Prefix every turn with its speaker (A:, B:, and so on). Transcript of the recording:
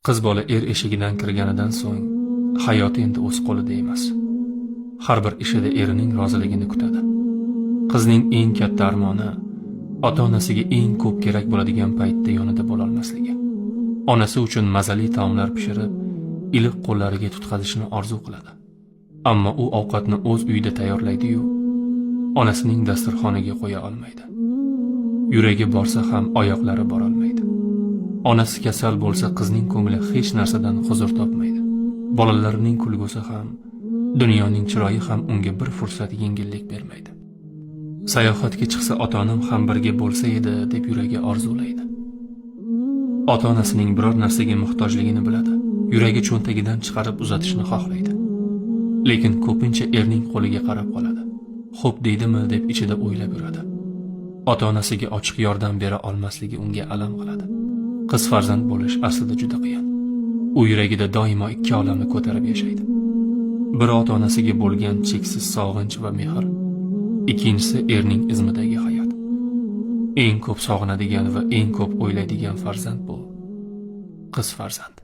A: Qiz bola eshigidan kirganidan so'ng hayoti endi o'z qo'lida emas. Har bir ishida erining roziligini kutadi. Qizning eng katta armoni ota-onasiga eng ko'p kerak bo'ladigan paytda yonida bo'la olmasligi. Onasi uchun mazali taomlar pishirib, iliq qo'llariga tutqazishni orzu qiladi. Ammo u ovqatni o'z uyida tayyorlaydi-yu, onasining dasturxoniga qo'ya olmaydi. Yuragi borsa ham oyoqlari bora olmaydi. Onasi kasal bo'lsa qizning ko'ngli hech narsadan huzur topmaydi. Bolalarining kulgusi ham, dunyoning chiroyi ham unga bir fursat yengillik bermaydi. Sayohatga chiqsa ota-onam ham birga bo'lsa edi deb yuragi orzulaydi. Ota-onasining biror narsaga muhtojligini biladi. Yuragi cho'ntagidan chiqarib uzatishni xohlaydi. Lekin ko'pincha erning qo'liga qarab qoladi. Xo'p deydimi deb ichida o'ylab yuradi. Ota-onasiga ochiq yordam bera olmasligi unga alam qiladi. Qiz farzand bo'lish aslida juda qiyin. U yuragida doimo ikki olamni ko'tarib yashaydi. Bir ota-onasiga bo'lgan cheksiz sog'inch va mehr, ikkinchisi erning izmidagi hayot. Eng ko'p sog'inadigan va eng ko'p o'ylaydigan farzand bu qiz farzand.